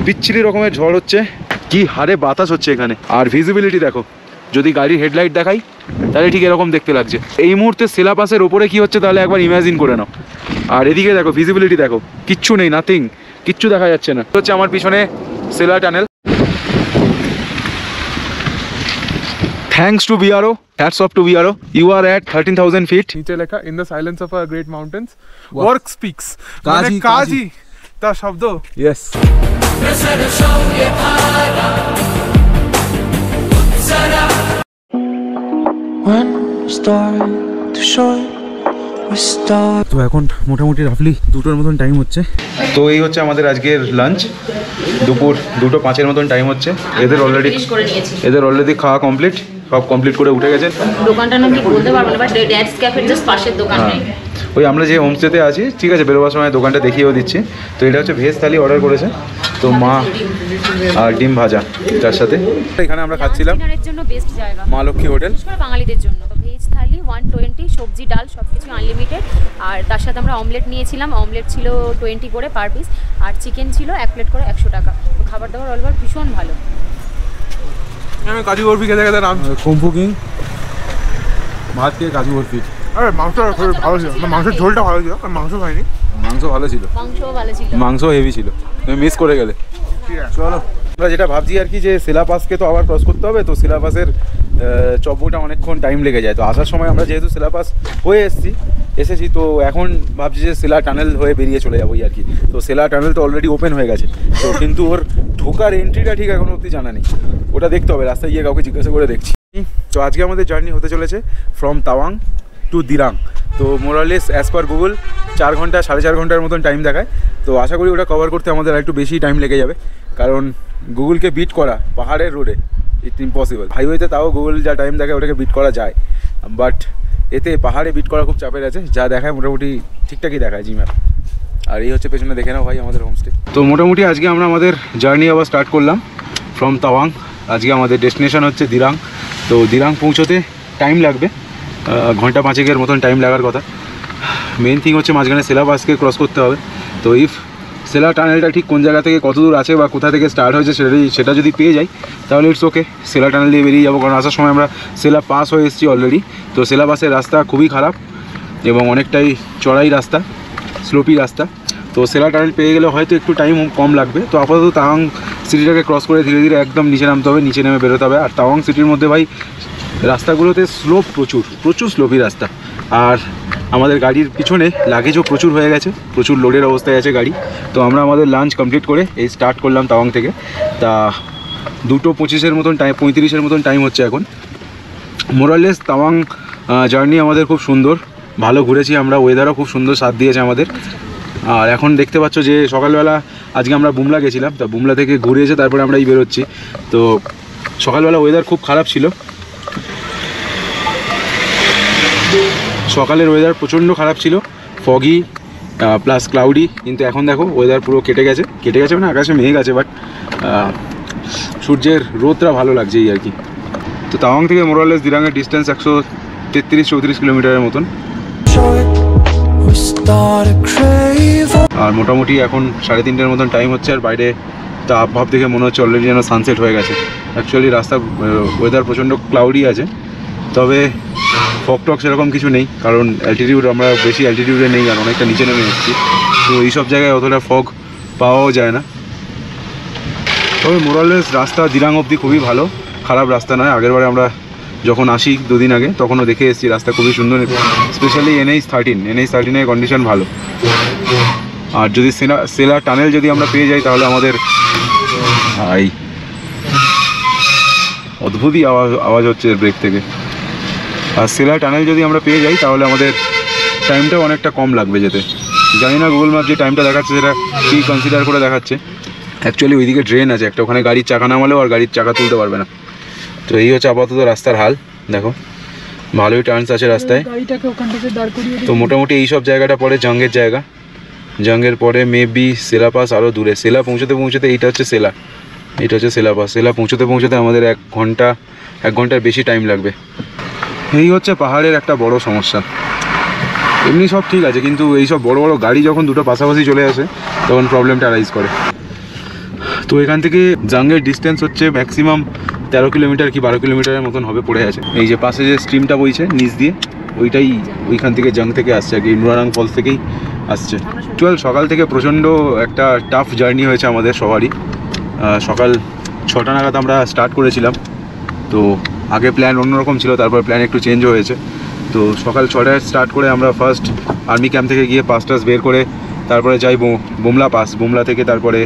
বিচ্ছিরি রকমের ঝড় হচ্ছে, কি হারে বাতাস হচ্ছে এখানে। আর ভিজিবিলিটি দেখো, যদি গাড়ির হেডলাইট দেখাই তাহলে ঠিক এরকম দেখতে লাগছে। এই মুহূর্তে সেলা পাসের ওপরে কি হচ্ছে তাহলে একবার ইমাজিন করে নাও। আর এদিকে দেখো ভিজিবিলিটি দেখো, কিচ্ছু নেই, নাথিং, কিচ্ছু দেখা যাচ্ছে না। হচ্ছে আমার পিছনে সেলা tunnel. Thanks to BRO, hats off to BRO. You are at 13,000 feet. नीचे लिखा in the silence of our great mountains work speaks. काजी काजी ता शब्द Yes. When start to show we start. তো এখন মোটামুটি রাফলি 2টোর মতন টাইম হচ্ছে। তো এই হচ্ছে আমাদের আজকের লাঞ্চ। দুপুর 2:05 মতন টাইম হচ্ছে। এদের অলরেডি খাওয়া কমপ্লিট, সব কমপ্লিট করে উঠে গেছেন। দোকানটা নাম কি বলতে পারবো না, বাট ড্যাডস ক্যাফের জাস্ট পাশের দোকান নেই। ওই আমরা যে হোমস্টেতে আছি, ঠিক আছে, বেরোবার সময় দোকানটা দেখিয়েও দিচ্ছি। তো এটা হচ্ছে ভেজ থালি অর্ডার করেছে, তো মা আর ডিম ভাজা তার সাথে। এখানে আমরা খাচ্ছিলাম ডিনারের জন্য বেস্ট জায়গা, মা লক্ষ্মী হোটেল, বাঙালিদের জন্য। ভেজ থালি 120, সবজি ডাল সবকিছু আনলিমিটেড। আর তার সাথে আমরা অমলেট নিয়েছিলাম, অমলেট ছিল 20 করে পার পিস, আর চিকেন ছিল 1 প্লেট করে 100 টাকা। তো খাবার দাবার অলওভার ভীষণ ভালো। আমি কাজু বরফি খেতে খেতে নাম কুম্ফু কিং ভাত খেয়ে কাজু বরফি। আরে মাংস ভালো ছিল, মাংসের ঝোলটা ভালো ছিল, মাংস খাইনি। মাংস ভালো ছিল, মাংসও ভালো ছিল, মাংস হেভি ছিল, তুমি মিস করে গেলে। চলো আমরা যেটা ভাবছি আর কি, যে সেলা পাসকে তো আবার ক্রস করতে হবে। তো সেলা পাসের চব্বুটা অনেকক্ষণ টাইম লেগে যায়। তো আসার সময় আমরা যেহেতু সেলা পাস হয়ে এসেছি, তো এখন ভাবছি যে সেলা টানেল হয়ে বেরিয়ে চলে যাবোই আর কি। তো সেলা টানেল তো অলরেডি ওপেন হয়ে গেছে, তো কিন্তু ওর ঢোকার এন্ট্রিটা ঠিক এখনো অবধি জানা নেই। ওটা দেখতে হবে, রাস্তায় গিয়ে কাউকে জিজ্ঞাসা করে দেখছি। তো আজকে আমাদের জার্নি হতে চলেছে ফ্রম তাওয়াং টু দিরাং। তো মোরালেস অ্যাজ পার গুগল 4 ঘন্টা 4.5 ঘন্টার মতন টাইম দেখায়। তো আশা করি ওটা কভার করতে আমাদের একটু বেশি টাইম লেগে যাবে, কারণ গুগলকে বিট করা পাহাড়ের রোডে ইটস ইম্পসিবল। হাইওয়েতে তাও গুগল যা টাইম দেখায় ওটাকে বিট করা যায়, বাট এতে পাহাড়ে বিট করা খুব চাপের আছে। যা দেখায় মোটামুটি ঠিকঠাকই দেখায় জিম্যাপ। আর এই হচ্ছে পেছনে, দেখে নাও ভাই আমাদের হোমস্টে। তো মোটামুটি আজকে আমরা আমাদের জার্নি আবার স্টার্ট করলাম ফ্রম তাওয়াং। আজকে আমাদের ডেস্টিনেশন হচ্ছে দিরাং। তো দিরাং পৌঁছতে টাইম লাগবে, ঘন্টা 5 মতন টাইম লাগার কথা। মেন থিং হচ্ছে মাঝখানে সেলা পাসকে ক্রস করতে হবে। তো ইফ সেলা টানেলটা ঠিক কোন জায়গা থেকে কত দূর আছে বা কোথা থেকে স্টার্ট হয়েছে সেটা যদি পেয়ে যাই তাহলে ইটস ওকে, সেলা টানেল দিয়ে বেরিয়ে যাবো। কারণ আসার সময় আমরা সেলা পাস হয়ে এসেছি অলরেডি। তো সেলা পাসের রাস্তা খুবই খারাপ এবং অনেকটাই চড়াই রাস্তা, স্লোপি রাস্তা। তো সেলা টানেল পেয়ে গেলে হয়তো একটু টাইম কম লাগবে। তো আপাতত তাওয়াং সিটিটাকে ক্রস করে ধীরে ধীরে একদম নিচে নামতে হবে, নিচে নেমে বেরোতে হবে। আর তাওয়াং সিটির মধ্যে ভাই রাস্তাগুলোতে স্লোপ প্রচুর স্লোপি রাস্তা। আর আমাদের গাড়ির পিছনে লাগেজও প্রচুর হয়ে গেছে, প্রচুর লোডের অবস্থায় আছে গাড়ি। তো আমরা আমাদের লাঞ্চ কমপ্লিট করে এই স্টার্ট করলাম তাওয়াং থেকে। তা 2:25 মতন টাইম, 35 মতন টাইম হচ্ছে এখন। মোরালেস তাওয়াং জার্নি আমাদের খুব সুন্দর, ভালো ঘুরেছি আমরা, ওয়েদারও খুব সুন্দর সাথ দিয়েছে আমাদের। আর এখন দেখতে পাচ্ছ যে সকালবেলা আজকে আমরা বুমলা গেছিলাম, তো বুমলা থেকে ঘুরে এসে তারপরে আমরা এই বেরোচ্ছি। তো সকালবেলা ওয়েদার খুব খারাপ ছিল, সকালের ওয়েদার প্রচণ্ড খারাপ ছিল, ফগি প্লাস ক্লাউডি। কিন্তু এখন দেখো ওয়েদার পুরো কেটে গেছে মানে আকাশে মেঘ আছে, বাট সূর্যের রোদটা ভালো লাগছে এই আর কি। তো তাওয়াং থেকে মোরালেস দিরাংয়ের ডিস্টেন্স 133-34 কিলোমিটারের মতন। আর মোটামুটি এখন 3:30 মতন টাইম হচ্ছে। আর বাইরে তা আবহাওয়া দেখে মনে হচ্ছে অলরেডি যেন সানসেট হয়ে গেছে। অ্যাকচুয়ালি রাস্তা ওয়েদার প্রচণ্ড ক্লাউডি আছে, তবে ফগ টক সেরকম কিছু নেই, কারণ অ্যালটিটিউড আমরা বেশি অ্যালটিটিউডে নেই আর অনেকটা নিচে নেমে এসেছি। তো এইসব জায়গায় অতটা ফগ পাওয়াও যায় না। তবে মোরালেস রাস্তা দিরাং অবধি খুবই ভালো, খারাপ রাস্তা নয়। আগেরবারে আমরা যখন আসি 2 দিন আগে তখনও দেখে এসেছি রাস্তা খুবই সুন্দর, স্পেশালি NH13 কন্ডিশন ভালো। আর যদি সেলা টানেল যদি আমরা পেয়ে যাই তাহলে আমাদের এই অদ্ভুতই আওয়াজ হচ্ছে ব্রেক থেকে। আর সেলা টানেল যদি আমরা পেয়ে যাই তাহলে আমাদের টাইমটাও অনেকটা কম লাগবে যেতে। জানি না গুগল ম্যাপ যে টাইমটা দেখাচ্ছে সেটা কী কনসিডার করে দেখাচ্ছে। অ্যাকচুয়ালি ওইদিকে ড্রেন আছে একটা, ওখানে গাড়ির চাকা নামালেও আর গাড়ির চাকা তুলতে পারবে না। তো এই হচ্ছে আপাতত রাস্তার হাল। দেখো ভালোই টার্নস আছে রাস্তায়। তো মোটামুটি এই সব জায়গাটা পরে জঙ্গের জায়গা, জঙ্গের পরে মেবি সেলা পাস আরও দূরে। সেলা পৌঁছতে এইটা হচ্ছে সেলা, এটা হচ্ছে সেলা পাস। সেলা পৌঁছতে আমাদের 1 ঘন্টার বেশি টাইম লাগবে। এই হচ্ছে পাহাড়ের একটা বড় সমস্যা। এমনি সব ঠিক আছে, কিন্তু এই সব বড় গাড়ি যখন দুটো পাশাপাশি চলে আসে তখন প্রবলেমটা রাইজ করে। তো এখান থেকে জাঙ্গের ডিস্টেন্স হচ্ছে ম্যাক্সিমাম 13 কিলোমিটার কি 12 কিলোমিটারের মতন হবে, পড়ে আছে। এই যে পাশে যে স্ট্রিমটা বইছে নিচ দিয়ে, ওইটাই ওইখান থেকে জাং থেকে আসছে আর কি, নুরারাং ফলস থেকেই আসছে। সকাল থেকে প্রচণ্ড একটা টাফ জার্নি হয়েছে আমাদের সবারই। সকাল 6টা নাগাদ আমরা স্টার্ট করেছিলাম। তো আগে প্ল্যান অন্যরকম ছিল, তারপর প্ল্যান একটু চেঞ্জ হয়েছে। তো সকাল 6টায় স্টার্ট করে আমরা ফার্স্ট আর্মি ক্যাম্প থেকে গিয়ে পাস টাস বের করে তারপরে যাই বুমলা পাস। বুমলা থেকে তারপরে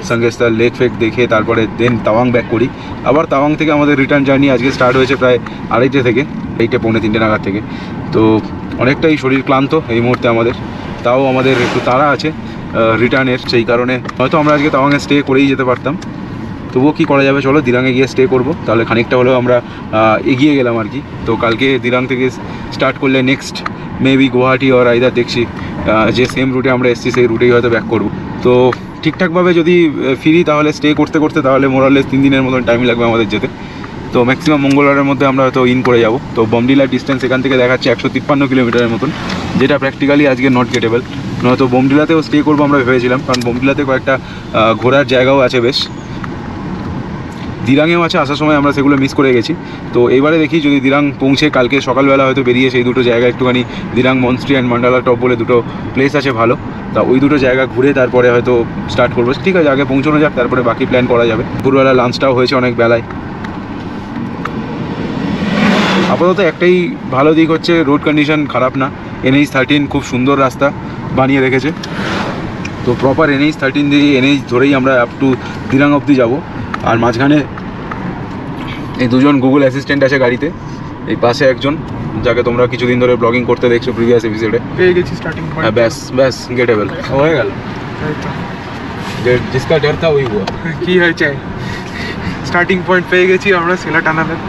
সঙ্গেস্তার লেক ফেক দেখে তারপরে দেন তাওয়াং ব্যাক করি। আবার তাওয়াং থেকে আমাদের রিটার্ন জার্নি আজকে স্টার্ট হয়েছে প্রায় 2:30 থেকে, 2:30 পৌনে 3টে নাগাদ থেকে। তো অনেকটাই শরীর ক্লান্ত এই মুহূর্তে আমাদের, তাও আমাদের একটু তাড়া আছে রিটার্নের, সেই কারণে হয়তো আমরা আজকে তাওয়াংয়ে স্টে করেই যেতে পারতাম। তবুও কী করা যাবে, চলো দিরাঙে গিয়ে স্টে করব, তাহলে খানিকটা হলেও আমরা এগিয়ে গেলাম আর কি। তো কালকে দিরাং থেকে স্টার্ট করলে next maybe Guwahati are either দেখছি যে সেম রুটে আমরা এসেছি সেই রুটেই হয়তো ব্যাক করব। তো ঠিকঠাকভাবে যদি ফিরি তাহলে স্টে করতে করতে তাহলে মোরালে 3 দিনের মতন টাইম লাগবে আমাদের যেতে। তো ম্যাক্সিমাম মঙ্গলবারের মধ্যে আমরা হয়তো ইন করে যাব। তো বমডিলার ডিস্টেন্স এখান থেকে দেখাচ্ছে 153 কিলোমিটারের মতন, যেটা প্র্যাকটিক্যালি আজকে নট গেটেবল। নয়তো বমডিলাতেও স্টে করবো আমরা ভেবেছিলাম, কারণ বমডিলাতে কয়েকটা ঘোরার জায়গাও আছে বেশ, দিরাঙেও আছে। আসার সময় আমরা সেগুলো মিস করে গেছি। তো এবারে দেখি যদি দিরাং পৌঁছে কালকে সকালবেলা হয়তো বেরিয়ে সেই দুটো জায়গা একটুখানি, দিরাং মনস্ট্রি অ্যান্ড মান্ডালা টপ বলে দুটো প্লেস আছে ভালো, তা ওই দুটো জায়গা ঘুরে তারপরে হয়তো স্টার্ট করবো। ঠিক আছে, আগে পৌঁছানো যাক, তারপরে বাকি প্ল্যান করা যাবে। দুপুরবেলা লাঞ্চটাও হয়েছে অনেক বেলায়। আপাতত একটাই ভালো দিক হচ্ছে রোড কন্ডিশন খারাপ না, NH13 খুব সুন্দর রাস্তা বানিয়ে রেখেছে। তো প্রপার NH13 দিয়ে NH ধরেই আমরা আপ টু দিরাং অবধি যাবো। আর মাঝখানে এই দুজন গুগল অ্যাসিস্ট্যান্ট আছে গাড়িতে, এই পাশে একজন যাকে তোমরা কিছুদিন ধরে ব্লগিং করতে দেখছো প্রিভিয়াস এপিসোডে। পেয়ে গেছি স্টার্টিং পয়েন্ট। হ্যাঁ ব্যাস গেটেবল হয়ে গেল, জিসকা ডর থা ওই হুয়া। কি হয়েছে, স্টার্টিং পয়েন্ট পেয়ে গেছি আমরা শিলা টানেলের।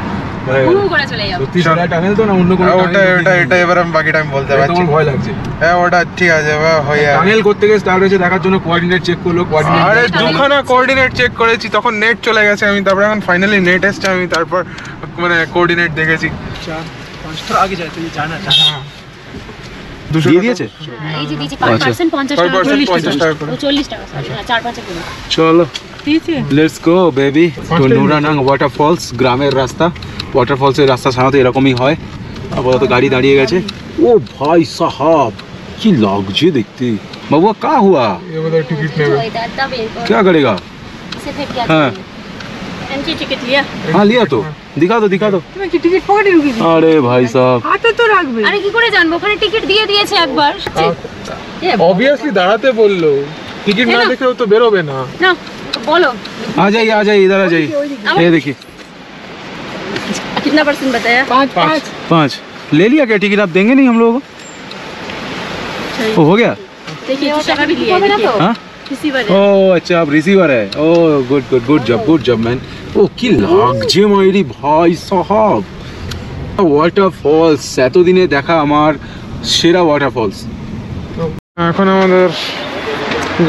করে চলে যাবো। সত্যি সেটা টানেল তো না অন্য কোনো এটা এবার আমি বাকিটা আমি বলতে পারছি। তোমার ভয় লাগছে? হ্যাঁ ওটা ঠিক আছে, হয়ে যাবে। টানেল করতে গিয়ে স্টার্ট হয়েছে দেখার জন্য কোঅর্ডিনেট চেক করলো, কোঅর্ডিনেট আরে দুখানা কোঅর্ডিনেট চেক করেছি, তখন নেট চলে গেছে। আমি তারপরে এখন ফাইনালি নেট এসছে, আমি তারপর মানে কোঅর্ডিনেট দেখেছি। 4-5 আগে যায়, তুই জানা দিয়ে দিয়েছে। এই যে দিয়েছি পার পার্সন 50 টাকা, 50 টাকা করে। 40 টাকা, 4-5 কিলো চলো লেটস গো বেবি। তো নুরানাং ওয়াটারফলস, গ্রামের রাস্তা, ওয়াটারফলসের রাস্তা সাধারণত এরকমই হয়। আপাতত গাড়ি দাঁড়িয়ে গেছে। ও ভাই সাহাব কি লাগছে দেখতে। বাবুয়া কা হুয়া, এবার টিকিট নেবে। क्या करेगा? से फिर क्या हाँ एंट्री टिकट लिया? हाँ लिया तो दिखा दो। তুমি কি টিকিট পকেটে ঢুকিয়ে দিয়েছো? अरे भाई साहब হাতে তো রাখবে। আরে কি করে জানবো, ওখানে টিকিট দিয়ে দিয়েছে একবার। অবভিয়াসলি দাঁড়াতে বললো, টিকিট না দেখে ও তো বেরোবে না। না বলো आ जाइए इधर आ जाइए। ये देखिए कितना परसेंट बताया? 5 ले लिया क्या टिकट? आप देंगे नहीं हम लोगों को? ओ हो गया। देखिए कुछ टाका भी लिया है, देखिए हाँ रिसीवर है। ओ अच्छा आप रिसीवर है। ओ गुड जॉब मैन। ও কি লাগছে মাইরি ভাই সাহাব, ওয়াটারফলস এতদিনে দেখা আমার সেরা ওয়াটারফলস। এখন আমাদের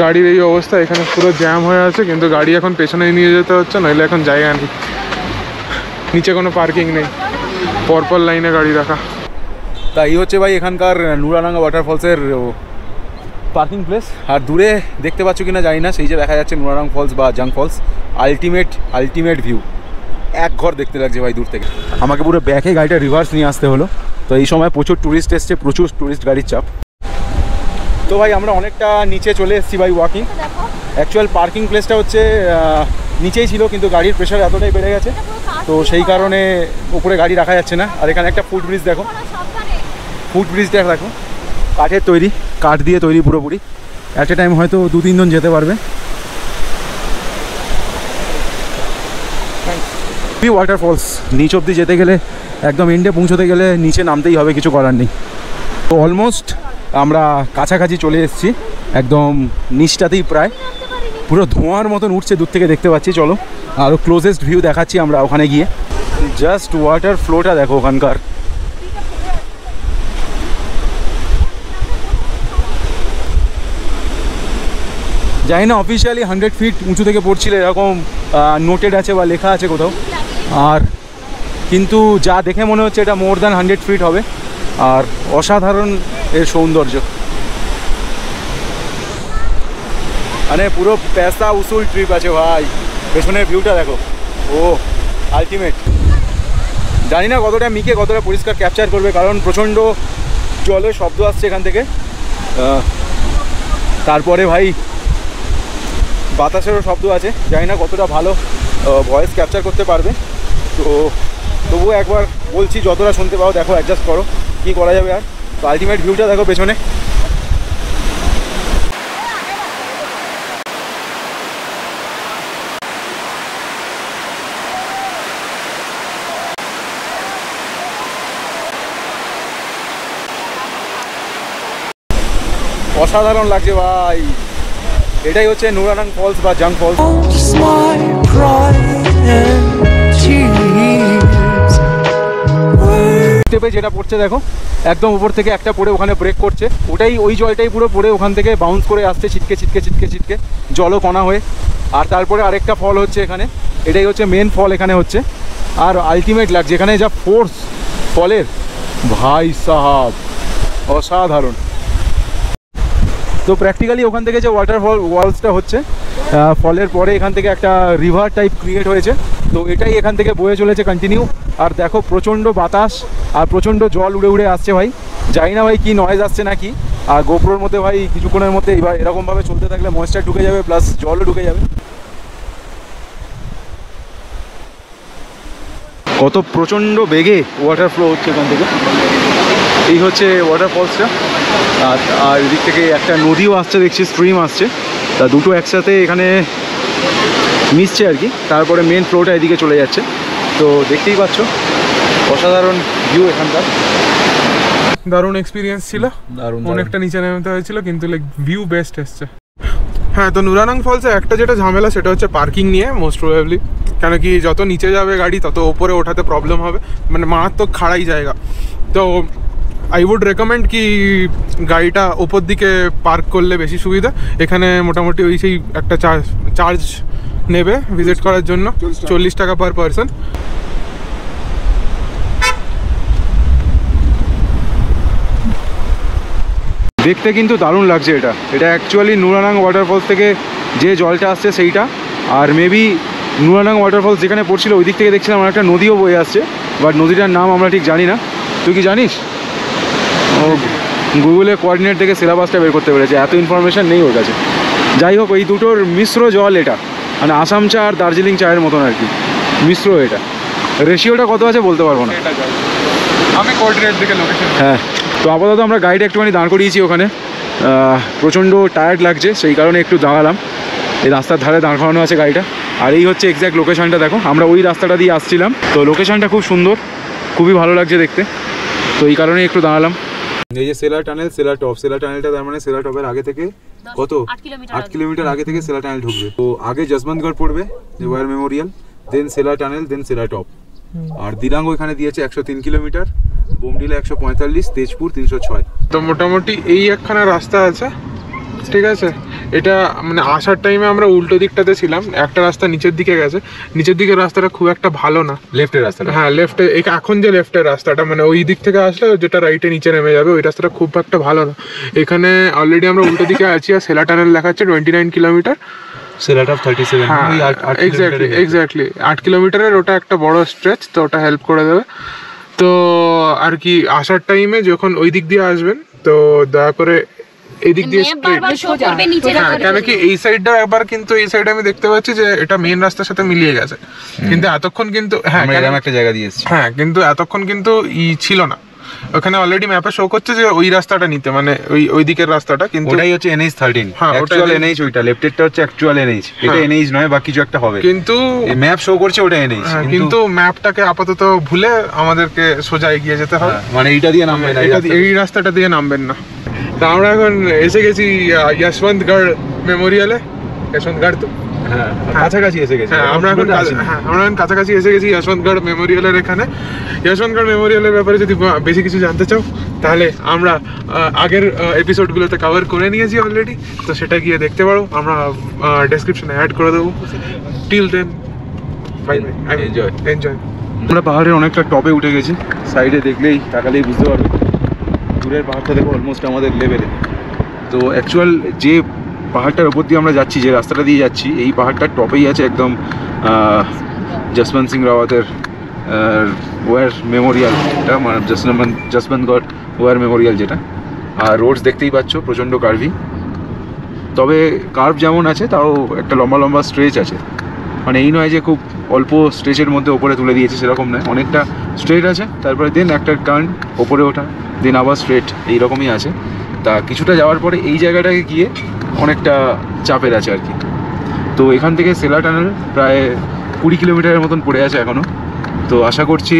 গাড়ির এই অবস্থা, এখানে পুরো জ্যাম হয়ে আছে, কিন্তু গাড়ি এখন পেছনে নিয়ে যেতে হচ্ছে, নইলে এখন জায়গা নেই, নিচে কোনো পার্কিং নেই, পরপর লাইনে গাড়ি রাখা। তা এই হচ্ছে ভাই এখানকার নুরানাঙ্গা ওয়াটারফলসের পার্কিং প্লেস। আর দূরে দেখতে পাচ্ছ কিনা জানি না, সেই যে দেখা যাচ্ছে নুরানাং ফলস বা জাং ফলস, আলটিমেট ভিউ, এক ঘর দেখতে লাগছে ভাই দূর থেকে। আমাকে পুরো ব্যাকে গাড়িটা রিভার্স নিয়ে আসতে হলো। তো এই সময় প্রচুর ট্যুরিস্ট এসছে, প্রচুর ট্যুরিস্ট গাড়ির চাপ। তো ভাই আমরা অনেকটা নিচে চলে এসেছি ভাই ওয়াকিং। অ্যাকচুয়াল পার্কিং প্লেসটা হচ্ছে নিচেই ছিল, কিন্তু গাড়ির প্রেশার এতটাই বেড়ে গেছে, তো সেই কারণে উপরে গাড়ি রাখা যাচ্ছে না। আর এখানে একটা ফুটব্রিজ দেখো, ফুটব্রিজটা দেখো, কাঠের তৈরি, কাঠ দিয়ে তৈরি পুরোপুরি। অ্যাট এ টাইম হয়তো 2-3 জন যেতে পারবে। ওয়াটারফলস নিচ অবধি যেতে গেলে, একদম এন্ডে পৌঁছতে গেলে নিচে নামতেই হবে, কিছু করার নেই। তো অলমোস্ট আমরা কাছাকাছি চলে এসেছি, একদম নিচটাতেই প্রায়, পুরো ধোঁয়ার মতন উঠছে দূর থেকে দেখতে পাচ্ছি। চলো আরও ক্লোজেস্ট ভিউ দেখাচ্ছি আমরা ওখানে গিয়ে। জাস্ট ওয়াটার ফ্লোটা দেখো ওখানকার। জানি না অফিসিয়ালি 100 ফিট উঁচু থেকে পড়ছিল এরকম নোটেড আছে বা লেখা আছে কোথাও, আর কিন্তু যা দেখে মনে হচ্ছে এটা মোর দ্যান 100 ফিট হবে। আর অসাধারণ এর সৌন্দর্য। মানে পুরো পেশা উসুল ট্রিপ আছে ভাই। পেছনের ভিউটা দেখো, ও আলটিমেট। জানি না কতটা মিকে কতটা পরিষ্কার ক্যাপচার করবে, কারণ প্রচণ্ড জলের শব্দ আসছে এখান থেকে। তারপরে ভাই বাতাসেরও শব্দ আছে, জানি না কতটা ভালো ভয়েস ক্যাপচার করতে পারবে। তো তবুও একবার বলছি, যতটা শুনতে পাও দেখো, অ্যাডজাস্ট করো, কী করা যাবে আর। তো আলটিমেট ভিউটা দেখো পেছনে। অসাধারণ লাগছে ভাই। এটাই হচ্ছে নুরানাং ফলস বা জাং false. my pride and tears. স্টেপে যেটা পড়ছে দেখো, একদম উপর থেকে একটা পড়ে ওখানে ব্রেক করছে, ওটাই ওই জলটাই পুরো পড়ে ওখান থেকে বাউন্স করে আসছে ছিটকে ছিটকে ছিটকে ছিটকে, জলও কণা হয়ে। আর তারপরে আরেকটা ফল হচ্ছে এখানে, এটাই হচ্ছে মেন ফল এখানে হচ্ছে। আর আলটিমেট লাগছে এখানে যা ফোর্স ফলের, ভাই সাহাব অসাধারণ। তো প্র্যাকটিক্যালি ওখান থেকে যে ওয়াটারফল ওয়ালসটা হচ্ছে, ফলের পরে এখান থেকে একটা রিভার টাইপ ক্রিয়েট হয়েছে। তো এটাই এখান থেকে বয়ে চলেছে কন্টিনিউ। আর দেখো প্রচণ্ড বাতাস আর প্রচণ্ড জল উড়ে উড়ে আসছে ভাই। জানি না ভাই কী নয়েজ আসছে নাকি। আর গোপ্রোর মধ্যে ভাই কিছুক্ষণের মধ্যে এবার এরকমভাবে চলতে থাকলে ময়েশ্চার ঢুকে যাবে, প্লাস জলও ঢুকে যাবে। কত প্রচণ্ড বেগে ওয়াটার ফ্লো হচ্ছে এখান থেকে। এই হচ্ছে ওয়াটারফলসটা। আর এদিক থেকে একটা নদীও আসছে দেখছি, স্ট্রিম আসছে। তা দুটো একসাথে এখানে মিশছে আর কি। তারপরে মেন ফ্লোটা এদিকে চলে যাচ্ছে। তো দেখতেই পাচ্ছ অসাধারণ ভিউ এখানকার। দারুণ এক্সপিরিয়েন্স ছিল, দারুণ অনেকটা নিচে নামতে হয়েছিল কিন্তু লাইক ভিউ বেস্ট এসছে। হ্যাঁ, তো নুরানাং ফলসে একটা যেটা ঝামেলা সেটা হচ্ছে পার্কিং নিয়ে মোস্ট প্রবাবলি, কেন কি যত নিচে যাবে গাড়ি তত ওপরে ওঠাতে প্রবলেম হবে, মানে মারাত্মক খাড়াই জায়গা। তো আই উড রেকমেন্ড কি গাড়িটা ওপর দিকে পার্ক করলে বেশি সুবিধা। এখানে মোটামুটি ওই সেই একটা চার্জ নেবে ভিজিট করার জন্য, 40 টাকা পার পারসন। দেখতে কিন্তু দারুণ লাগছে এটা। এটা অ্যাকচুয়ালি নুরানাং ওয়াটারফলস থেকে যে জলটা আসছে সেইটা। আর মেবি নুরানাং ওয়াটারফলস যেখানে পড়ছিল ওই দিক থেকে দেখছিলাম আমার একটা নদীও বয়ে আসছে, বাট নদীটার নাম আমরা ঠিক জানি না। তুই কি জানিস? ও গুগলে কোঅর্ডিনেট থেকে সিলেবাসটা বের করতে পেরেছে, এত ইনফরমেশান নেই ওর কাছে। যাই হোক, এই দুটোর মিশ্র জল এটা, মানে আসাম চা আর দার্জিলিং চায়ের মতন আর কি মিশ্র এটা। রেশিওটা কত আছে বলতে পারবো না, আমি কোঅর্ডিনেট দেখে লোকেশন। হ্যাঁ, তো আপাতত আমরা গাড়িটা একটুখানি দাঁড় করিয়েছি ওখানে। প্রচণ্ড টায়ার্ড লাগছে, সেই কারণে একটু দাঁড়ালাম। এই রাস্তার ধারে দাঁড় করানো আছে গাড়িটা। আর এই হচ্ছে এক্স্যাক্ট লোকেশনটা দেখো, আমরা ওই রাস্তাটা দিয়ে আসছিলাম। তো লোকেশনটা খুব সুন্দর, খুবই ভালো লাগছে দেখতে। তো এই কারণেই একটু দাঁড়ালাম। এই যে সেলার টানেল, সেলার টপ। সেলার টানেলটা তার মানে সেলার টপের আগে থেকে কত 8 কিলোমিটার আগে থেকে সেলার টানেল ঢুকবে। তো আগে যশবন্তগড় পড়বে, যে ওয়ার মেমোরিয়াল, দেন সেলার টানেল, দেন সেলার টপ। আর দিরাঙ্গ এখানে দিয়েছে 103 কিলোমিটার, বোমডিলা 145, তেজপুর 306। তো মোটামুটি এই একখানা রাস্তা আছে, ঠিক আছে। এটা মানে আসার টাইমে আমরা উল্টো দিকটাতে ছিলাম, একটা রাস্তা নিচের দিকে গেছে। নিচের দিকের রাস্তাটা খুব একটা ভালো না, লেফটের রাস্তাটা। হ্যাঁ, লেফটে এখন যে লেফটের রাস্তাটা, মানে ওই দিক থেকে আসলে যেটা রাইটে নিচে নেমে যাবে, ওই রাস্তাটা খুব একটা ভালো না। এখানে অলরেডি আমরা উল্টো দিকে আছি, আর সেলা টানেল দেখাচ্ছে 29 কিলোমিটার, সেলার টপ 37। হ্যাঁ এক্স্যাক্টলি 8 কিলোমিটারের ওটা একটা বড় স্ট্রেচ, তো ওটা হেল্প করে দেবে। তো আর কি আসার টাইমে যখন ওই দিক দিয়ে আসবেন, তো দয়া করে এই দিক দিয়ে কেন কি এই সাইডটা একবার, কিন্তু এই সাইডে আমি দেখতে পাচ্ছি যে এটা মেন রাস্তার সাথে মিলিয়ে গেছে, কিন্তু এতক্ষণ কিন্তু হ্যাঁ একটা জায়গা দিয়ে এসেছি, হ্যাঁ, কিন্তু এতক্ষণ কিন্তু ছিল না। ওখানে অলরেডি ম্যাপে শো করছে যে ওই রাস্তাটা নিতে, মানে ওই দিকের রাস্তাটা, কিন্তু ওটাই হচ্ছে NH 13। হ্যাঁ, অ্যাকচুয়াল NH ওইটা, লেফটেরটা হচ্ছে অ্যাকচুয়াল NH। এটা NH নয়, বা কিছু একটা হবে, কিন্তু ম্যাপ শো করছে ওটা NH। কিন্তু ম্যাপটাকে আপাতত ভুলে আমাদেরকে সোজা এগিয়ে যেতে হবে, মানে এইটা দিয়ে নামবেন না, এই রাস্তাটা দিয়ে নামবেন না। তা আমরা এখন এসে গেছি যশবন্তগড় মেমোরিয়ালে। যশবন্তগড় তো কাছাকাছি এসে গেছি। হ্যাঁ, আমরা এখন কাছাকাছি এসে গেছি যশবন্তগড় মেমোরিয়ালের এখানে। যশবন্তগড় মেমোরিয়ালের ব্যাপারে যদি বেশি কিছু জানতে চাও, তাহলে আমরা আগের এপিসোডগুলোতে কভার করে নিয়েছি অলরেডি, তো সেটা গিয়ে দেখতে পারো, আমরা ডেসক্রিপশনে অ্যাড করে দেবো। Till then, bye bye, enjoy. আমরা পাহাড়ের অনেকটা টপে উঠে গেছি, সাইডে দেখলেই তাকালেই বুঝতে পারবে। দূরের পাহাড়টা দেখো অলমোস্ট আমাদের লেভেলে। তো অ্যাকচুয়াল যে পাহাড়টার ওপর দিয়ে আমরা যাচ্ছি, যে রাস্তাটা দিয়ে যাচ্ছি, এই পাহাড়টার টপেই আছে একদম যশবন্ত সিং রাওয়াতের ওয়ার মেমোরিয়াল, এটা মানে যশবন্তগড় ওয়ার মেমোরিয়াল যেটা। আর রোডস দেখতেই পাচ্ছ প্রচণ্ড কার্ভি, তবে কার্ভ যেমন আছে তাও একটা লম্বা লম্বা স্ট্রেচ আছে, মানে এই নয় যে খুব অল্প স্ট্রেচের মধ্যে ওপরে তুলে দিয়েছে সেরকম নয়, অনেকটা স্ট্রেট আছে, তারপরে দেন একটা টার্ন ওপরে ওঠা, দেন আবার স্ট্রেট, এইরকমই আছে। তা কিছুটা যাওয়ার পরে এই জায়গাটাকে গিয়ে অনেকটা চাপের আছে আর কি। তো এখান থেকে সেলা টানেল প্রায় 20 কিলোমিটারের মতন পড়ে আছে এখনও। তো আশা করছি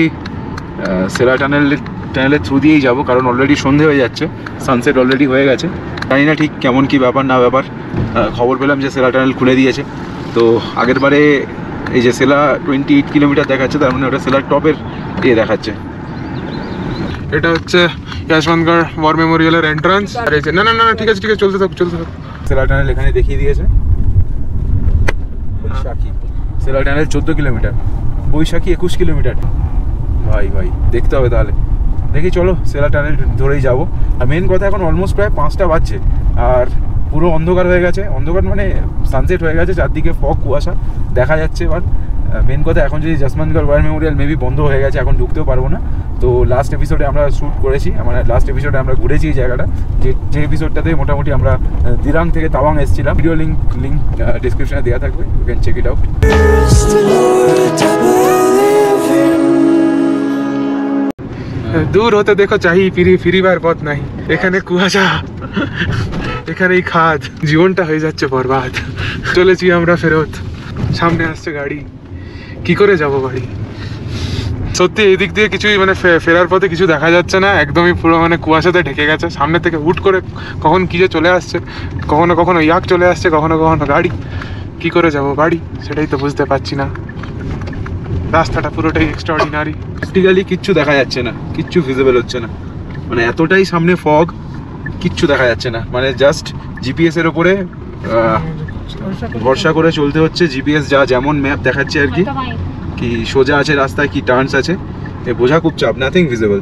সেলা টানেলের থ্রু দিয়েই যাব, কারণ অলরেডি সন্ধে হয়ে যাচ্ছে, সানসেট অলরেডি হয়ে গেছে। জানি না ঠিক কেমন কি ব্যাপার না ব্যাপার, খবর পেলাম যে সেলা টানেল খুলে দিয়েছে। তো আগের বারে এই যে সেলা 28 কিলোমিটার দেখাচ্ছে, তার মানে ওটা সেলার টপের দেখাচ্ছে। এটা হচ্ছে যশবন্তগড় ওয়ার মেমোরিয়ালের এন্ট্রান্স। আর এই যে না না না ঠিক আছে চলতে থাক। সেলা টানেল এখানে দেখিয়ে দিয়েছে, বৈশাখী সেলা টানেল 14 কিলোমিটার, বৈশাখী 21 কিলোমিটার। ভাই দেখতে হবে তাহলে, দেখি চলো সেলা টানেল ধরেই যাবো। আর মেন কথা এখন অলমোস্ট প্রায় 5টা বাজছে আর পুরো অন্ধকার হয়ে গেছে, অন্ধকার মানে সানসেট হয়ে গেছে, চারদিকে ফগ কুয়াশা দেখা যাচ্ছে। এবার মেন কথা এখন যদি যশবন্তগড় ওয়ার মেমোরিয়াল মেবি বন্ধ হয়ে গেছে, এখন ঢুকতেও পারবো না। তো লাস্ট এপিসোডে আমরা শ্যুট করেছি, মানে লাস্ট এপিসোডে আমরা ঘুরেছি এই জায়গাটা, যে এপিসোডটাতে মোটামুটি আমরা দিরাং থেকে তাওয়াং এসেছিলাম। ভিডিও লিঙ্ক ডিসক্রিপশনে দেওয়া থাকবে, you can check it out. দূর হতে দেখো চাহি ফিরিবার পথ নাই, এখানে কুয়াশা, এখানেই খাদ, জীবনটা হয়ে যাচ্ছে বরবাদ। চলেছি আমরা ফেরত, সামনে আসছে গাড়ি, কি করে যাব বাড়ি? সত্যি এই দিক দিয়ে কিছুই মানে ফেরার পথে কিছু দেখা যাচ্ছে না, একদমই পুরো মানে কুয়াশাতে ঢেকে গেছে। সামনে থেকে হুট করে কখন কি যে চলে আসছে, কখনো ইয়াক চলে আসছে, কখনো গাড়ি, কি করে যাব বাড়ি সেটাই তো বুঝতে পারছি না। রাস্তাটা পুরোটাই এক্সট্রাঅর্ডিনারি, প্র্যাকটিক্যালি কিচ্ছু দেখা যাচ্ছে না, কিচ্ছু ভিজিবল হচ্ছে না, মানে এতটাই সামনে ফগ, কিচ্ছু দেখা যাচ্ছে না। মানে জাস্ট জিপিএস এর উপরে ভরসা করে চলতে হচ্ছে, জিপিএস যেমন ম্যাপ দেখাচ্ছে আর কি, কি সোজা আছে রাস্তায় কি টার্নস আছে এ বোঝা খুব চাপ, নাথিং ভিজিবল।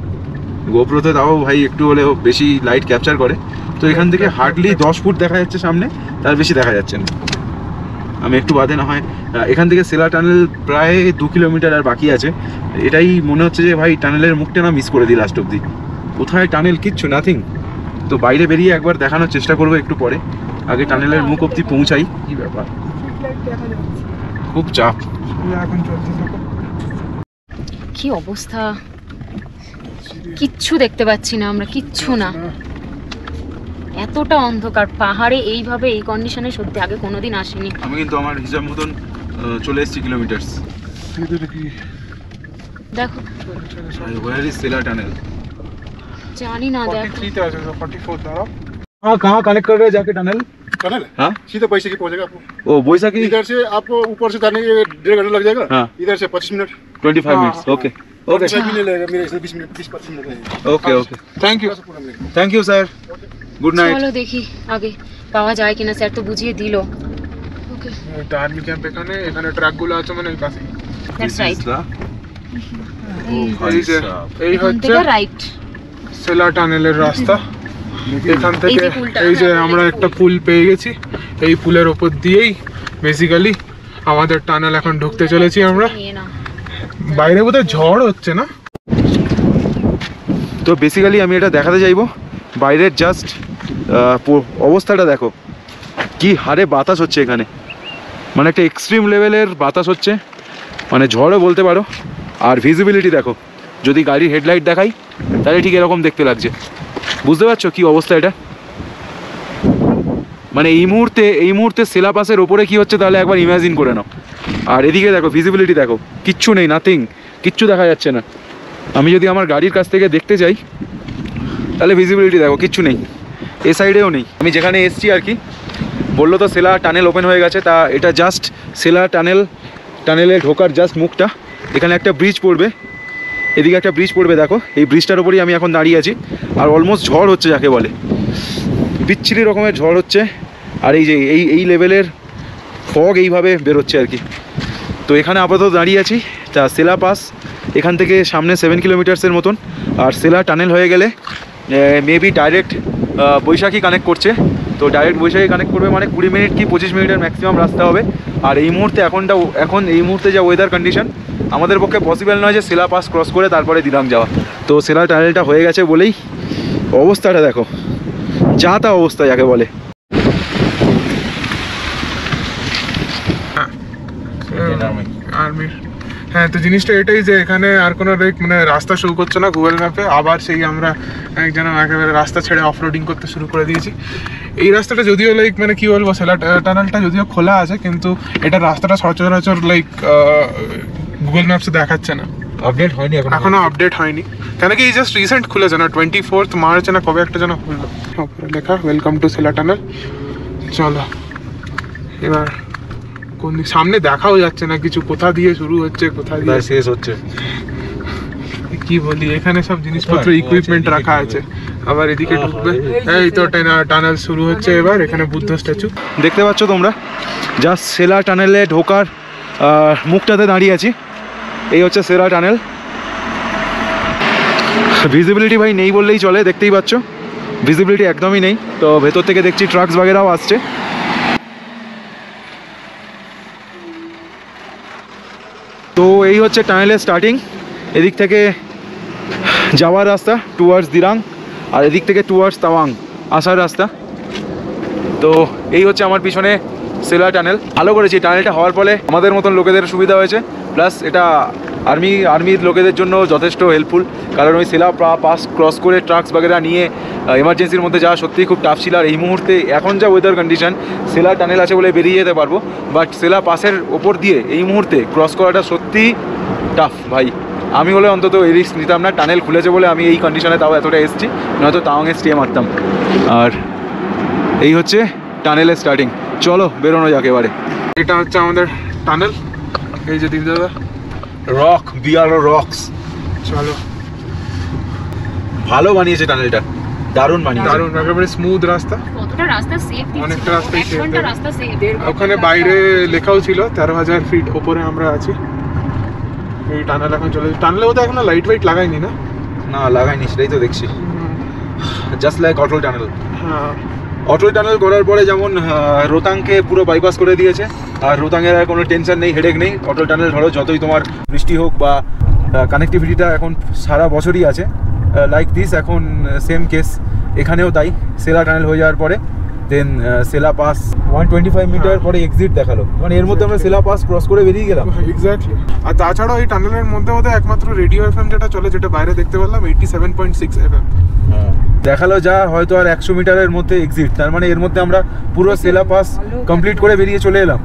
গোপ্রোতে তাও ভাই একটু হলেও বেশি লাইট ক্যাপচার করে, তো এখান থেকে হার্ডলি 10 ফুট দেখা যাচ্ছে সামনে, তার বেশি দেখা যাচ্ছে না। আমি একটু বাদে না হয় এখান থেকে সেলা টানেল প্রায় 2 কিলোমিটার আর বাকি আছে। এটাই মনে হচ্ছে যে ভাই টানেলের মুখটা না মিস করে দিই লাস্ট অব্দি, কোথায় টানেল, কিচ্ছু নাথিং। তো বাইরে বেরিয়ে একবার দেখানোর চেষ্টা করবো একটু পরে, আগে টানেলের মুখ অব্দি পৌঁছাই। কি ব্যাপার, খুব চাপ। কি অবস্থা, কিচ্ছু দেখতে পাচ্ছি না আমরা, কিচ্ছু না, এতটা অন্ধকার। পাহাড়ে এইভাবে এই কন্ডিশনে সত্যি আগে কোনোদিন আসেনি। আমি কিন্তু আমার হিসাব মতন চলে এসেছি কিলোমিটার। দেখো ওয়ার ইজ সেলা টানেল, জানি না। দেখো 43 তে আছে, 44 দাঁড়াও। हाँ कहाँ कनेक्ट कर रहे हैं जाके टनल? टनल हाँ सीधे पैसे की पहुंचेगा आपको। ओ बोईसखी इधर से आपको ऊपर से जाने के 1.5 घंटा लग जाएगा। हाँ। इधर से 25 मिनट 25 मिनट्स। ओके ओके 25 भी नहीं लगेगा, मेरे से 20-25 मिनट लगेगा। Okay okay thank you. Thank you sir, good night. চলো দেখি আগে পাওয়া যায় কিনা, স্যার তো বুঝিয়ে দিল। ওকে এটা আর্মি ক্যাম্প, এখানে ট্রাকগুলো আছে মানে এই পাশে। That's right. এই যে এই এখান হচ্ছে থেকে রাইট সেলা টানেলের রাস্তা। এখান এই থেকে যে পুলটা। এই যে আমরা একটা পুল পেয়ে গেছি, এই পুলের ওপর দিয়েই বেসিক্যালি আমাদের টানেল এখন ঢুকতে চলেছি আমরা। নিয়ে নাও। বাইরে বোধহয় ঝড় হচ্ছে না? তো বেসিক্যালি আমি এটা দেখাতে চাইবো, বাইরের জাস্ট অবস্থাটা দেখো, কি হারে বাতাস হচ্ছে এখানে, মানে একটা এক্সট্রিম লেভেলের বাতাস হচ্ছে, মানে ঝড়ও বলতে পারো। আর ভিজিবিলিটি দেখো, যদি গাড়ির হেডলাইট দেখাই তাহলে ঠিক এরকম দেখতে লাগছে, বুঝতে পারছো কি অবস্থা এটা? মানে এই মুহূর্তে সেলা পাসের ওপরে কি হচ্ছে তাহলে একবার ইমাজিন করে নাও। আর এদিকে দেখো ভিজিবিলিটি দেখো, কিচ্ছু নেই, নাথিং, কিচ্ছু দেখা যাচ্ছে না। আমি যদি আমার গাড়ির কাছ থেকে দেখতে চাই তাহলে ভিজিবিলিটি দেখো, কিচ্ছু নেই, এ সাইডেও নেই। আমি যেখানে এসছি আর কি, বললো তো সেলা টানেল ওপেন হয়ে গেছে, তা এটা জাস্ট সেলা টানেলে ঢোকার জাস্ট মুখটা। এখানে একটা ব্রিজ পড়বে, এদিকে একটা ব্রিজ পড়বে, দেখো এই ব্রিজটার উপরেই আমি এখন দাঁড়িয়ে আছি। আর অলমোস্ট ঝড় হচ্ছে যাকে বলে, বিচ্ছিরি রকমের ঝড় হচ্ছে। আর এই যে এই লেভেলের ফগ এইভাবে বেরোচ্ছে আর কি। তো এখানে আপাতত দাঁড়িয়ে আছি। তা সেলা পাস এখান থেকে সামনে 7 কিলোমিটার্সের মতন, আর সেলা টানেল হয়ে গেলে মেবি ডাইরেক্ট বৈশাখী কানেক্ট করছে। তো ডাইরেক্ট বৈশাখী কানেক্ট করবে মানে 20 মিনিট কি 25 মিনিটের ম্যাক্সিমাম রাস্তা হবে। আর এই মুহূর্তে এখন এই মুহূর্তে যা ওয়েদার কন্ডিশন, আমাদের পক্ষে পসিবল নয় যে সেলা পাস ক্রস করে তারপরে দিরাং যাওয়া। তো সেলা টানেলটা হয়ে গেছে বলেই অবস্থাটা দেখো, যা তা অবস্থা যাকে বলে। আর্মির হ্যাঁ, তো জিনিসটা এটাই যে এখানে আর কোনো মানে রাস্তা শো করছে না গুগল ম্যাপে। আবার সেই আমরা একজন একেবারে রাস্তা ছেড়ে অফ রোডিং করতে শুরু করে দিয়েছি। এই রাস্তাটা যদিও মানে কি বলবো, সেলা টানেলটা যদিও খোলা আছে, কিন্তু এটা রাস্তাটা সচরাচর গুগল ম্যাপসে দেখাচ্ছে না, আপডেট হয়নি এখনো আপডেট হয়নি। কেন কি এই জাস্ট রিসেন্ট খুলেছে না, 24 মার্চ না কবে একটা যেন খুললো, লেখা ওয়েলকাম টু সেলা টানেল। চলো এবার কোন দিক সামনে দেখাও যাচ্ছে না কিছু, কোথা দিয়ে শুরু হচ্ছে কোথা দিয়ে শেষ হচ্ছে, কি বলি। এখানে সব জিনিসপত্র ইকুইপমেন্ট রাখা আছে, আবার এদিকে ঢুকবে। এই তো টানেল শুরু হচ্ছে এবার। এখানে বুদ্ধ স্ট্যাচু দেখতে পাচ্ছ তোমরা, জাস্ট সেলা টানেলে ঢোকার মুখটাতে দাঁড়িয়ে আছি। এই হচ্ছে সেলা টানেল। ভিজিবিলিটি ভাই নেই বললেই চলে, দেখতেই পাচ্ছ ভিজিবিলিটি একদমই নেই। তো ভেতর থেকে দেখছি ট্রাকস বাগেরাও আসছে। তো এই হচ্ছে টানেলের স্টার্টিং। এদিক থেকে যাওয়ার রাস্তা টুয়ার্ডস দিরাং, আর এদিক থেকে টুয়ার্ডস তাওয়াং আসার রাস্তা। তো এই হচ্ছে আমার পিছনে সেলা টানেল। ভালো করেছি, টানেলটা হওয়ার ফলে আমাদের মতন লোকেদের সুবিধা হয়েছে, প্লাস এটা আর্মির লোকেদের জন্য যথেষ্ট হেল্পফুল। কারণ ওই সেলা পাস ক্রস করে ট্রাকস বাগেরা নিয়ে এমার্জেন্সির মধ্যে যাওয়া সত্যিই খুব টাফ ছিল। আর এই মুহূর্তে এখন যা ওয়েদার কন্ডিশন, সেলা টানেল আছে বলে বেরিয়ে যেতে পারবো, বাট সেলা পাসের ওপর দিয়ে এই মুহূর্তে ক্রস করাটা সত্যিই টাফ ভাই। আমি হলে অন্তত এই রিস্ক নিতাম না, টানেল খুলেছে বলে আমি এই কন্ডিশনে তাও এতটা এসেছি, নয়তো তাওয়াংয়ে স্টে মারতাম। আর এই হচ্ছে টানেলের স্টার্টিং। চলো বেরোনো যাক এবারে। এটা হচ্ছে আমাদের টানেল, এই যে দীপ দাদা রক বিআরও রক্স। চলো, ভালো বানিয়েছে টানেলটা, দারুণ বানিয়েছে, দারুণ একেবারে স্মুথ রাস্তা। কতটা রাস্তা সেফ, অনেকটা রাস্তাই safe দেবে। রাস্তা সেফ। ওখানে বাইরে লেখাও ছিল 13,000 ফিট ওপরে আমরা আছি। এই টানেল এখন চলে, টানেলে বোধহয় এখনো লাইট ওয়েট লাগাইনি না? না লাগাইনি, সেটাই তো দেখছি। জাস্ট লাইক অটল টানেল। হ্যাঁ, অটল টানেল করার পরে যেমন রোতাংকে পুরো বাইপাস করে দিয়েছে, আর রোতাংয়ের আর কোনো টেনশন নেই, হেডেক নেই। অটল টানেল ধরো যতই তোমার বৃষ্টি হোক বা কানেক্টিভিটিটা এখন সারা বছরই আছে লাইক দিস। এখন সেম কেস এখানেও তাই। সেলা টানেল হয়ে যাওয়ার পরে দেন সেলা পাস 125 মিটার পরে এক্সিট দেখালো, মানে এর মধ্যে আমরা সেলা পাস ক্রস করে বেরিয়ে গেলাম। এক্স্যাক্টলি। আর তাছাড়াও এই টানেলের মধ্যে একমাত্র রেডিও এফএম যেটা চলে, যেটা বাইরে দেখতে পেলাম 87.6 FM দেখালো, যা হয়তো আর 100 মিটারের মধ্যে এক্সিট। তার মানে এর মধ্যে আমরা পুরো সেলা পাস কমপ্লিট করে বেরিয়ে চলে এলাম।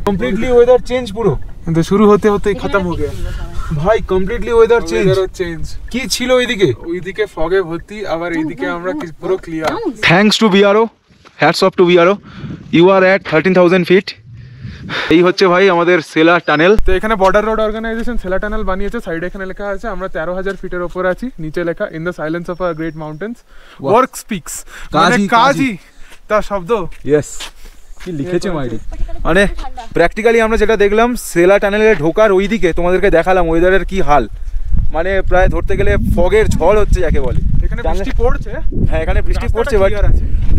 কমপ্লিটলি ওয়েদার চেঞ্জ পুরো, কিন্তু শুরু হতে হতেই খতম হয়ে গেল ভাই। Completely weather change. কি ছিল ওইদিকে ফগে ভর্তি, আবার এইদিকে আমরা পুরো clear. Thanks to BRO, hats off to BRO, you are at 13,000 feet. এই হচ্ছে ভাই আমাদের সেলা টানেল। তো এখানে border road organisation Sela tunnel বানিয়েছে। সাইডে এখানে লেখা আছে আমরা 13,000 ফিটের ওপর আছি। নিচে লেখা in the silence of our great mountains work speaks, মানে কাজই তার শব্দ। ইয়েস, কি লিখেছে মাইরি। মানে প্র্যাকটিক্যালি আমরা যেটা দেখলাম, সেলা টানেলে ঢোকার ওইদিকে তোমাদেরকে দেখালাম ওয়েদারের কি হাল। মানে প্রায় ধরতে গেলে ফগের ঝড় হচ্ছে যাকে বলে। এখানে বৃষ্টি পড়ছে, হ্যাঁ এখানে বৃষ্টি পড়ছে,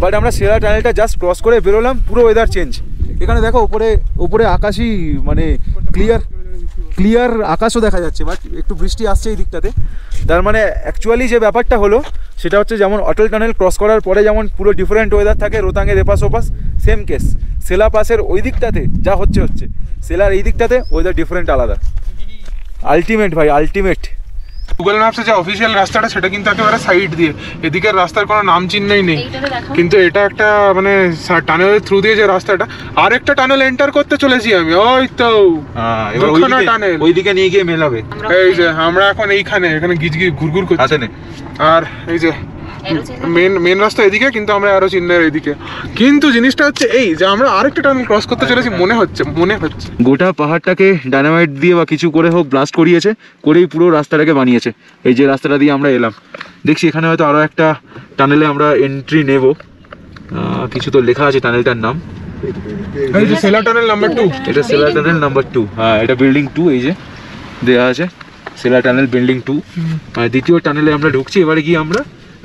বাট আমরা সেলা টানেলটা জাস্ট ক্রস করে বেরোলাম, পুরো ওয়েদার চেঞ্জ। এখানে দেখো উপরে আকাশই মানে ক্লিয়ার আকাশও দেখা যাচ্ছে, বাট একটু বৃষ্টি আসছে এই দিকটাতে। তার মানে অ্যাকচুয়ালি যে ব্যাপারটা হলো সেটা হচ্ছে, যেমন অটল টানেল ক্রস করার পরে যেমন পুরো ডিফারেন্ট ওয়েদার থাকে রোতাংয়ের এপাশ ওপাশ, সেম কেস সেলা পাসের ওই দিকটাতে যা হচ্ছে সেলার এই দিকটাতে ওয়েদার ডিফারেন্ট, আলাদা। আলটিমেট ভাই, আলটিমেট। গুগল ম্যাপসে যে অফিসিয়াল রাস্তাটা সেটা কিন্তু একেবারে সাইড দিয়ে, এদিকের রাস্তার কোনো নাম চিহ্নই নেই। কিন্তু এটা একটা মানে টানেলের থ্রু দিয়ে যে রাস্তাটা, আরেকটা টানেল এন্টার করতে চলেছি আমি। ওই তো টানেল ওইদিকে নিয়ে গিয়ে মেলাবে। এই যে আমরা এখন এখানে গিজগিজ ঘুরঘুর করছি। আর এই যে মেন রাস্তা এদিকে, কিন্তু আমরা আরো চিহ্নের এদিকে। কিন্তু জিনিসটা হচ্ছে এই যে আমরা আরেকটা টানেল ক্রস করতে চলেছি মনে হচ্ছে গোটা পাহাড়টাকে ডায়নামাইট দিয়ে বা কিছু করে হোক ব্লাস্ট করেই পুরো রাস্তাটাকে বানিয়েছে। এই যে রাস্তাটা দিয়ে আমরা এলাম, দেখছি এখানে হয়তো আরো একটা টানেলে আমরা এন্ট্রি নেব। কিছু তো লেখা আছে টানেলটার নাম, এই যে সেলা টানেল নাম্বার 2। এটা সেলা টানেল নাম্বার 2। হ্যাঁ, এটা বিল্ডিং 2, এই যে দেওয়া আছে সেলা টানেল বিল্ডিং 2। দ্বিতীয় টানেলে আমরা ঢুকছি। এবারে গিয়ে আমরা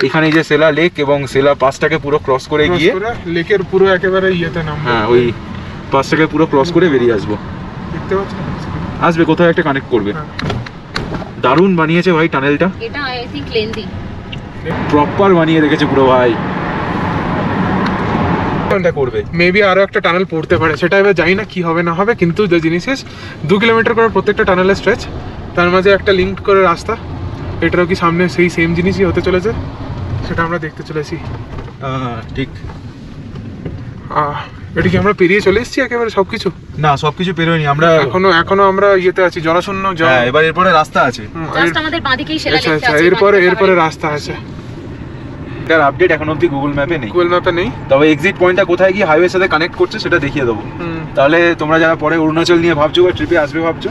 এখানে এই যে সেলা লেক এবং সেলা পাসটাকে পুরো ক্রস করে গিয়ে লেকের পুরো একেবারে ইয়েতে নাম, হ্যাঁ ওই পাসটাকে পুরো ক্রস করে বেরিয়ে আসবো। দেখতে পাচ্ছেন আসবে কোথাও একটা কানেক্ট করবে। দারুণ বানিয়েছে ভাই টানেলটা, এটা আই থিংক লেন্দি, প্রপার বানিয়ে রেখেছে পুরো ভাই। করবে মেবি আরো একটা টানেল পড়তে পারে, সেটা এবার জানি না কি হবে না হবে, কিন্তু যে জিনিস 2 কিলোমিটার করে প্রত্যেকটা টানেলের স্ট্রেচ, তার মাঝে একটা লিঙ্ক করে রাস্তা, এটারও কি সামনে সেই সেম জিনিসই হতে চলেছে সেটা আমরা দেখতে চলেছি। ঠিক, এটা কি আমরা পেরিয়ে চলে এসেছি একেবারে সবকিছু? না সবকিছু পেরোয়নি আমরা, এখনো আমরা ইয়েতে আছি, জনশূন্য। হ্যাঁ এবার এরপরে রাস্তা আছে, জাস্ট আমাদের বাঁদিকেই সেলা আচ্ছা লেকটা আচ্ছা, আছে, এরপরে রাস্তা আছে। তার আপডেট এখন অবধি গুগল ম্যাপে নেই, গুগল ম্যাপে নেই, তবে এক্সিট পয়েন্টটা কোথায় গিয়ে হাইওয়ের সাথে কানেক্ট করছে সেটা দেখিয়ে দেবো। তাহলে তোমরা যারা পরে অরুণাচল নিয়ে ভাবছো বা ট্রিপে আসবে ভাবছো,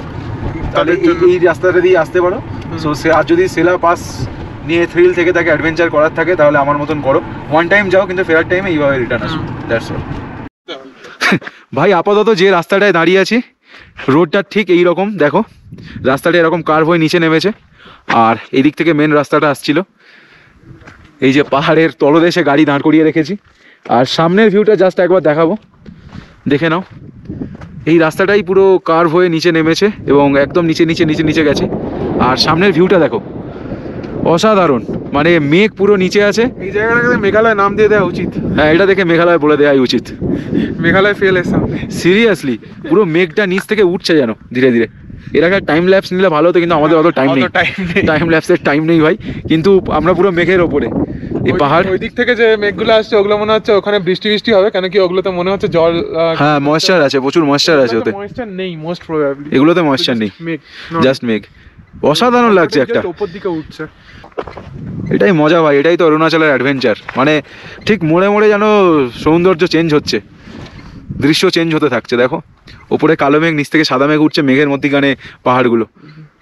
তাহলে এই রাস্তাটা দিয়ে আসতে পারো। সো আর যদি সেলা পাস নিয়ে থ্রিল থেকে থাকে, অ্যাডভেঞ্চার করার থাকে, তাহলে আমার মতন করো, ওয়ান টাইম যাও কিন্তু ফেরার টাইমে এইভাবে রিটার্ন আসো, দ্যাটস অল। ভাই আপাতত যে রাস্তাটায় দাঁড়িয়ে আছি, রোডটা ঠিক এই রকম, দেখো রাস্তাটা এরকম কার্ভ হয়ে নিচে নেমেছে, আর এদিক থেকে মেন রাস্তাটা আসছিল। এই যে পাহাড়ের তলদেশে গাড়ি দাঁড় করিয়ে রেখেছি, আর সামনের ভিউটা জাস্ট একবার দেখাবো, দেখে নাও। এই রাস্তাটাই পুরো কার্ভ হয়ে নিচে নেমেছে এবং একদম নিচে নিচে নিচে নিচে গেছে, আর সামনের ভিউটা দেখো, অসাধারণ। মানে মেঘ পুরো নিচে আছে, এই জায়গাটাকে মেঘালয় নাম দিয়ে দেওয়া উচিত। হ্যাঁ এটা দেখে মেঘালয় বলে দেওয়াই উচিত, মেঘালয় ফেল এর সামনে। সিরিয়াসলি পুরো মেঘটা নিচ থেকে উঠছে যেন ধীরে ধীরে। এর আগে টাইম ল্যাপস নিলে ভালো হতো, কিন্তু আমাদের অত টাইম নেই, টাইম ল্যাপসের টাইম নেই ভাই। কিন্তু আমরা পুরো মেঘের ওপরে, এই পাহাড়, ওই দিক থেকে যে মেঘগুলো আসছে ওগুলো মনে হচ্ছে ওখানে বৃষ্টি হবে, কেন কি ওগুলোতে মনে হচ্ছে জল, হ্যাঁ ময়েশ্চার আছে, প্রচুর ময়েশ্চার আছে ওতে। ময়েশ্চার নেই মোস্ট প্রবাবলি, এগুলোতে ময়েশ্চার নেই, মেঘ, জাস্ট মেঘ। অসাধারণ লাগছে একটা, উপর দিকে উঠছে। এটাই মজা ভাই, এটাই তো অরুণাচলের অ্যাডভেঞ্চার। মানে ঠিক মোড়ে মোড়ে যেন সৌন্দর্য চেঞ্জ হচ্ছে, দৃশ্য চেঞ্জ হতে থাকছে। দেখো ওপরে কালো মেঘ, নিচ থেকে সাদা মেঘ উঠছে, মেঘের মধ্যিখানে পাহাড়গুলো।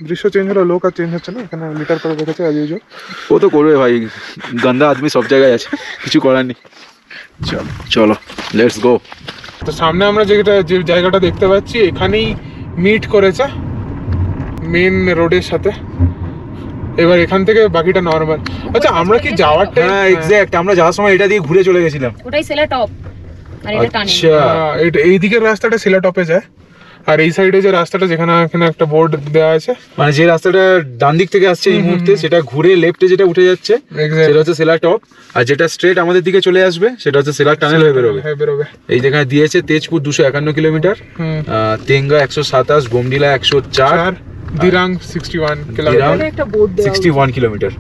দৃশ্য চেঞ্জ হলো, লোক আর চেঞ্জ হচ্ছে না, এখানে মিটার করে রেখেছে আজ ইউজুয়াল। ও তো করবে ভাই, গন্দা আদমি সব জায়গায় আছে, কিছু করার নেই। চলো লেটস গো। তো সামনে আমরা যে জায়গাটা দেখতে পাচ্ছি, এখানেই মিট করেছে মেন রোডের সাথে। এবার এখান থেকে বাকিটা নরমাল। আচ্ছা আমরা কি যাওয়ার টাইম? হ্যাঁ এক্স্যাক্ট, আমরা যাওয়ার সময় এটা দিয়ে ঘুরে চলে গেছিলাম। ওটাই সেলা টপ, আর এটা টানেল। আচ্ছা এই দিকের রাস্তাটা সিলা টপে যায়, আর এই সাইডে যে রাস্তাটা যেখানে এখানে একটা বোর্ড দেওয়া আছে, মানে যে রাস্তাটা ডান দিক থেকে আসছে এই মুহূর্তে, সেটা ঘুরে লেফটে যেটা উঠে যাচ্ছে সেটা হচ্ছে সেলা টপ, আর যেটা স্ট্রেট আমাদের দিকে চলে আসবে সেটা হচ্ছে সেলা টানেল হয়ে বেরোবে। এই যেখানে দিয়েছে তেজপুর 251 কিলোমিটার, তেঙ্গা 127, বোমডিলা 104, দিরাং 61 কিলোমিটার, একটা বোর্ড দেওয়া 61 কিলোমিটার।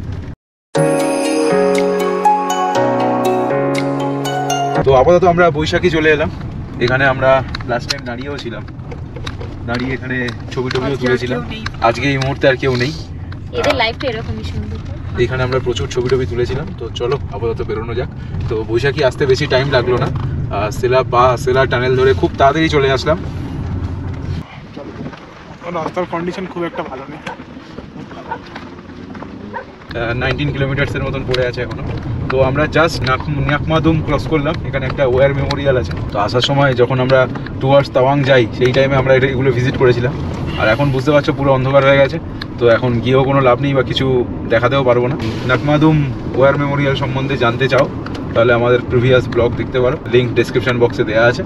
তো আপাতত আমরা বৈশাখী চলে এলাম, এখানে আমরা লাস্ট টাইম দাঁড়িয়েও ছিলাম, দাঁড়িয়ে এখানে ছবি টবিও তুলেছিলাম। আজকে এই মুহূর্তে আর কেউ নেই, এদের লাইফটা এরকমই সুন্দর। এখানে আমরা প্রচুর ছবি টবি তুলেছিলাম। তো চলো আপাতত বেরোনো যাক। তো বৈশাখী আসতে বেশি টাইম লাগলো না, সেলা টানেল ধরে খুব তাড়াতাড়ি চলে আসলাম। রাস্তার কন্ডিশন খুব একটা ভালো নেই, 19 কিলোমিটার্সের মতন পড়ে আছে এখনো। তো আমরা জাস্ট নাকমাদুম ক্রস করলাম, এখানে একটা ওয়ার মেমোরিয়াল আছে। তো আসার সময় যখন আমরা টুয়ার্ডস তাওয়াং যাই, সেই টাইমে আমরা এগুলো ভিজিট করেছিলাম। আর এখন বুঝতে পারছো পুরো অন্ধকার হয়ে গেছে, তো এখন গিয়েও কোনো লাভ নেই বা কিছু দেখাতেও পারবো না। নাকমাদুম ওয়ার মেমোরিয়াল সম্বন্ধে জানতে চাও তাহলে আমাদের প্রিভিয়াস ব্লগ দেখতে পারো, লিঙ্ক ডেসক্রিপশন বক্সে দেওয়া আছে,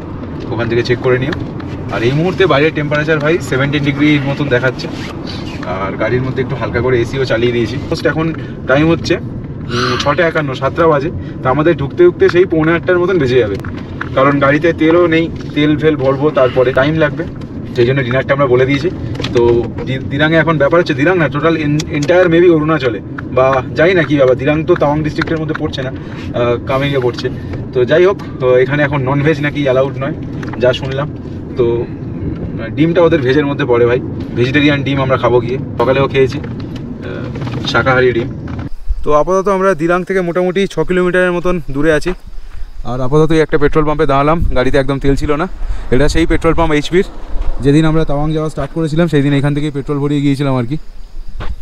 ওখান থেকে চেক করে নিও। আর এই মুহূর্তে বাইরের টেম্পারেচার ভাই 17 ডিগ্রির মতন দেখাচ্ছে, আর গাড়ির মধ্যে একটু হালকা করে এসিও চালিয়ে দিয়েছি। এখন টাইম হচ্ছে 6:51, 7টা বাজে। তো আমাদের ঢুকতে ঢুকতে সেই 8:45 মতন বেজে যাবে, কারণ গাড়িতে তেলও নেই, তেল ফেল ভরবো, তারপরে টাইম লাগবে, সেই জন্য ডিনারটা আমরা বলে দিয়েছি। তো দিরাঙে এখন ব্যাপার হচ্ছে, দিরাং না টোটাল এন্টায়ার মেবি অরুণাচলে, বা যাই না কি ব্যাপার, দিরাং তো তাওয়াং ডিস্ট্রিক্টের মধ্যে পড়ছে না, কামেঙে পড়ছে। তো যাই হোক, তো এখানে এখন ননভেজ নাকি অ্যালাউড নয় যা শুনলাম। তো ডিমটা ওদের ভেজের মধ্যে পড়ে ভাই, ভেজিটেরিয়ান ডিম আমরা খাবো গিয়ে, সকালেও খেয়েছি শাকাহারি ডিম। তো আপাতত আমরা দিরাং থেকে মোটামুটি 6 কিলোমিটারের মতন দূরে আছি, আর আপাতত একটা পেট্রোল পাম্পে দাঁড়ালাম, গাড়িতে একদম তেল ছিল না। এটা সেই পেট্রোল পাম্প এইচপির, যেদিন আমরা তাওয়াং যাওয়া স্টার্ট করেছিলাম সেই দিন এখান থেকেই পেট্রোল ভরিয়ে গিয়েছিলাম আর কি।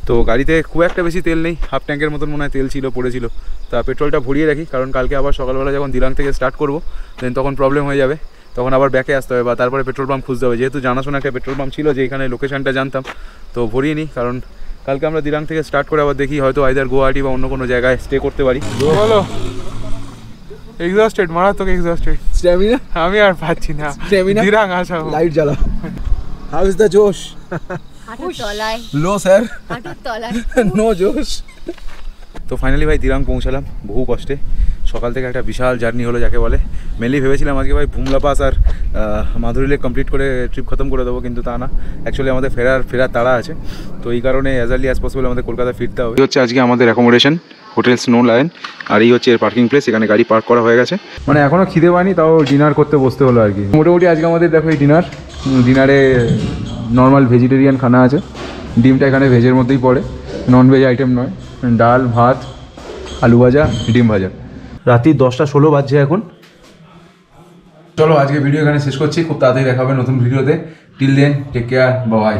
তো গাড়িতে খুব একটা বেশি তেল নেই, হাফ ট্যাঙ্কের মতন মনে হয় তেল ছিল, পড়েছিল। তা পেট্রোলটা ভরিয়ে রাখি, কারণ কালকে আবার সকালবেলা যখন দিরাং থেকে স্টার্ট করবো দেন তখন প্রবলেম হয়ে যাবে, তখন আবার ব্যাকে আসতে হবে বা তারপরে পেট্রোল পাম্প খুঁজতে হবে। যেহেতু জানাশোনা একটা পেট্রোল পাম্প ছিল যে এখানে লোকেশানটা জানতাম, তো ভরিয়ে নিই, কারণ কালকে আমরা দিরাং থেকে স্টার্ট করে আবার দেখি হয়তো আইদার গুয়াহাটি বা অন্য কোনো জায়গায় স্টে করতে পারি। বলো এক্সস্টেড মারাত্মক এক্সস্টেড স্ট্যামিনা আমি আর পাচ্ছি না Stamina? দিরাং আসা লাইট জ্বালা হাউ ইজ দ্য জোশ হাঁটুর তলায়, লো স্যার হাঁটুর তলায়। নো জোশ। তো ফাইনালি ভাই দিরাং পৌঁছালাম বহু কষ্টে। সকাল থেকে একটা বিশাল জার্নি হলো যাকে বলে। মেনলি ভেবেছিলাম আজকে ভাই ভুমলা পাস আর মাধুরী লেক কমপ্লিট করে ট্রিপ খতম করে দেবো, কিন্তু তা না, অ্যাকচুয়ালি আমাদের ফেরার তাড়া আছে। তো এই কারণে অ্যাজ আর্লি অ্যাজ পসিবল আমাদের কলকাতা ফিরতে হবে। এই হচ্ছে আজকে আমাদের অ্যাকোমোডেশন, হোটেল স্নো লায়ন, আর এই হচ্ছে এর পার্কিং প্লেস। এখানে গাড়ি পার্ক করা হয়ে গেছে। মানে এখনও খিদে পাইনি, তাও ডিনার করতে বসতে হলো আর কি। মোটামুটি আজকে আমাদের দেখো এই ডিনারে নর্মাল ভেজিটেরিয়ান খানা আছে। ডিমটা এখানে ভেজের মধ্যেই পড়ে, ননভেজ আইটেম নয়। ডাল, ভাত, আলু ভাজা, ডিম ভাজা। রাত্রি 10:16 বাজছে এখন। চলো আজকে ভিডিও এখানে শেষ করছি, খুব তাড়াতাড়ি দেখা হবে নতুন ভিডিওতে। Till then take care, by.